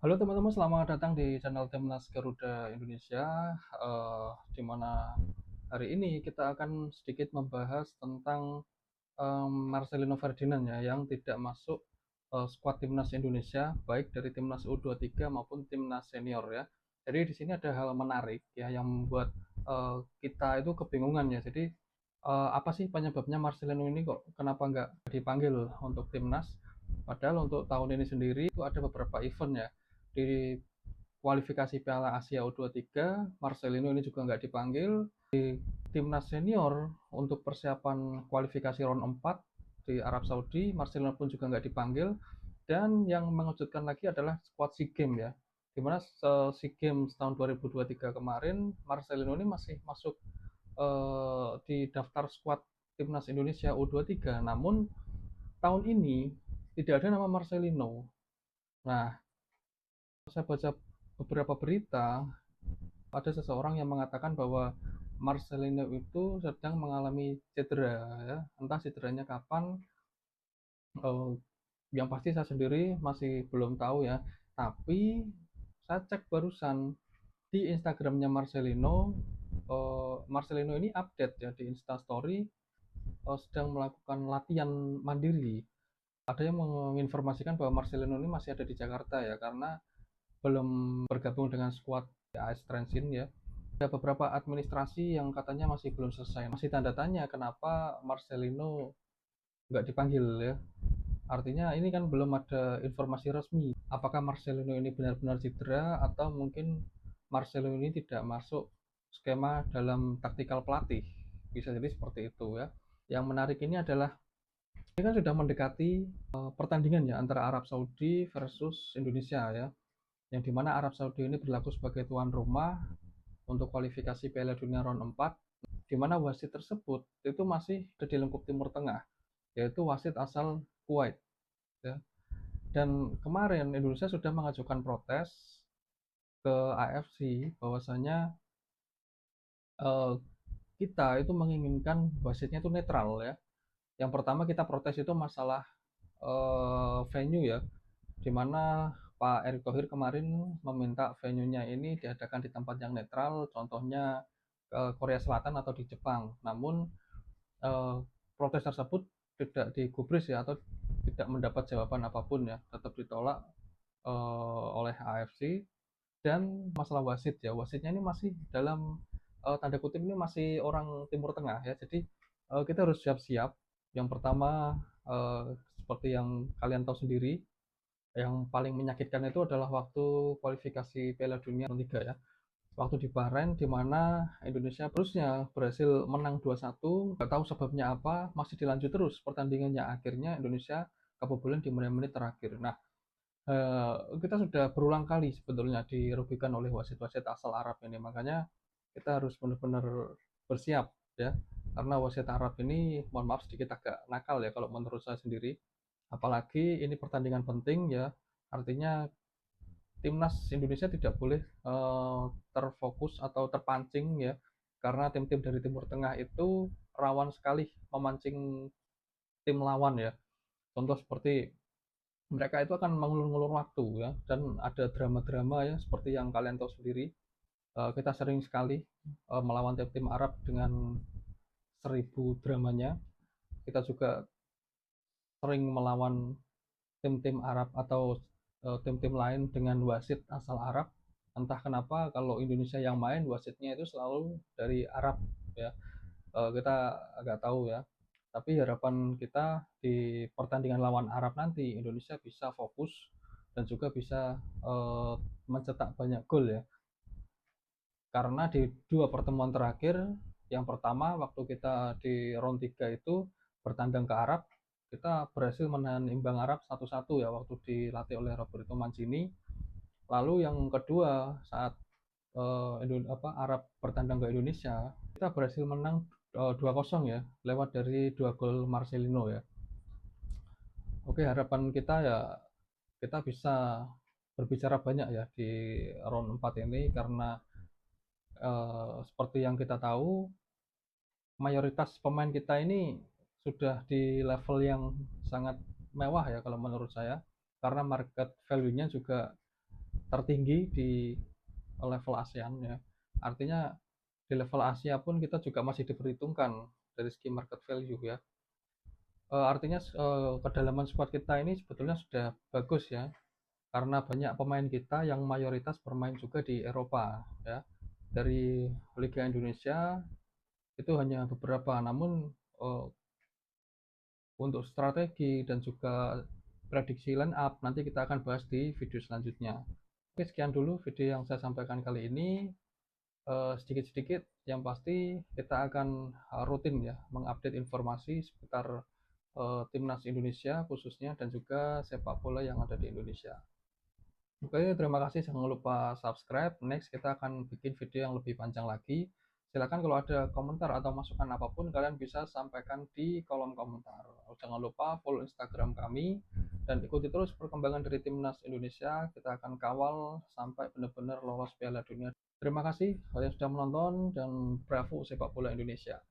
Halo teman-teman, selamat datang di channel Timnas Garuda Indonesia. Di mana hari ini kita akan sedikit membahas tentang Marcelino Ferdinand ya, yang tidak masuk skuad Timnas Indonesia, baik dari Timnas U23 maupun Timnas Senior ya. Jadi di sini ada hal menarik ya yang membuat kita itu kebingungan ya. Jadi apa sih penyebabnya Marcelino ini kok kenapa nggak dipanggil untuk Timnas? Padahal untuk tahun ini sendiri itu ada beberapa event ya di kualifikasi Piala Asia U23, Marcelino ini juga nggak dipanggil. Timnas senior untuk persiapan kualifikasi round 4 di Arab Saudi, Marcelino pun juga nggak dipanggil. Dan yang mengejutkan lagi adalah squad SEA Games ya, dimana SEA Games tahun 2023 kemarin Marcelino ini masih masuk di daftar squad Timnas Indonesia U23, namun tahun ini tidak ada nama Marcelino. Nah, saya baca beberapa berita, ada seseorang yang mengatakan bahwa Marcelino itu sedang mengalami cedera ya. Entah cederanya kapan, eh, yang pasti saya sendiri masih belum tahu ya. Tapi saya cek barusan di Instagramnya Marcelino, Marcelino ini update ya di Instastory, sedang melakukan latihan mandiri. Ada yang menginformasikan bahwa Marcelino ini masih ada di Jakarta ya, karena belum bergabung dengan skuad AS Trensin ya. Ada beberapa administrasi yang katanya masih belum selesai. Masih tanda tanya kenapa Marcelino nggak dipanggil ya. Artinya ini kan belum ada informasi resmi. Apakah Marcelino ini benar-benar cedera atau mungkin Marcelino ini tidak masuk skema dalam taktikal pelatih. Bisa jadi seperti itu ya. Yang menarik ini adalah ini kan sudah mendekati pertandingan ya antara Arab Saudi versus Indonesia ya. Yang dimana Arab Saudi ini berlaku sebagai tuan rumah untuk kualifikasi Piala Dunia round 4, di mana wasit tersebut itu masih ada di lingkup Timur Tengah, yaitu wasit asal Kuwait ya. Dan kemarin Indonesia sudah mengajukan protes ke AFC bahwasanya eh, kita itu menginginkan wasitnya itu netral ya. Yang pertama kita protes itu masalah venue ya, di mana Pak Erick Thohir kemarin meminta venue-nya ini diadakan di tempat yang netral, contohnya Korea Selatan atau di Jepang. Namun eh, protes tersebut tidak digubris ya, atau tidak mendapat jawaban apapun ya, tetap ditolak oleh AFC. Dan masalah wasit ya, wasitnya ini masih dalam tanda kutip ini masih orang Timur Tengah ya, jadi kita harus siap-siap. Yang pertama, seperti yang kalian tahu sendiri, yang paling menyakitkan itu adalah waktu kualifikasi Piala Dunia 3 ya. Waktu di Bahrain, di mana Indonesia terusnya berhasil menang 2-1, nggak tahu sebabnya apa, masih dilanjut terus pertandingannya. Akhirnya Indonesia kebobolan di menit-menit terakhir. Nah, kita sudah berulang kali sebetulnya dirugikan oleh wasit-wasit asal Arab ini. Makanya kita harus benar-benar bersiap ya. Karena wasit Arab ini, mohon maaf sedikit agak nakal ya kalau menurut saya sendiri. Apalagi ini pertandingan penting ya. Artinya timnas Indonesia tidak boleh terfokus atau terpancing ya, karena tim-tim dari Timur Tengah itu rawan sekali memancing tim lawan ya. Contoh seperti mereka itu akan mengulur-ngulur waktu ya, dan ada drama-drama ya seperti yang kalian tahu sendiri. Kita sering sekali melawan tim-tim Arab dengan 1000 dramanya. Kita juga sering melawan tim-tim Arab atau tim-tim lain dengan wasit asal Arab. Entah kenapa kalau Indonesia yang main wasitnya itu selalu dari Arab ya. Kita agak tahu ya. Tapi harapan kita di pertandingan lawan Arab nanti Indonesia bisa fokus dan juga bisa mencetak banyak gol ya. Karena di dua pertemuan terakhir, yang pertama waktu kita di round 3 itu bertandang ke Arab, kita berhasil menahan imbang Arab 1-1 ya, waktu dilatih oleh Roberto Mancini. Lalu yang kedua, saat Arab bertandang ke Indonesia, kita berhasil menang 2-0 ya, lewat dari 2 gol Marcelino ya. Oke, harapan kita ya kita bisa berbicara banyak ya di round 4 ini, karena seperti yang kita tahu, mayoritas pemain kita ini sudah di level yang sangat mewah ya kalau menurut saya, karena market value-nya juga tertinggi di level ASEAN ya. Artinya di level Asia pun kita juga masih diperhitungkan dari segi market value ya. Artinya kedalaman squad kita ini sebetulnya sudah bagus ya, karena banyak pemain kita yang mayoritas bermain juga di Eropa ya. Dari Liga Indonesia itu hanya beberapa, namun eh, untuk strategi dan juga prediksi line up nanti kita akan bahas di video selanjutnya. Oke, sekian dulu video yang saya sampaikan kali ini. Sedikit-sedikit yang pasti kita akan rutin ya mengupdate informasi seputar timnas Indonesia khususnya dan juga sepak bola yang ada di Indonesia. Oke, terima kasih. Jangan lupa subscribe. Next kita akan bikin video yang lebih panjang lagi. Silakan kalau ada komentar atau masukan apapun kalian bisa sampaikan di kolom komentar. Jangan lupa follow Instagram kami dan ikuti terus perkembangan dari timnas Indonesia. Kita akan kawal sampai benar-benar lolos Piala Dunia. Terima kasih kalian sudah menonton dan bravo sepak bola Indonesia.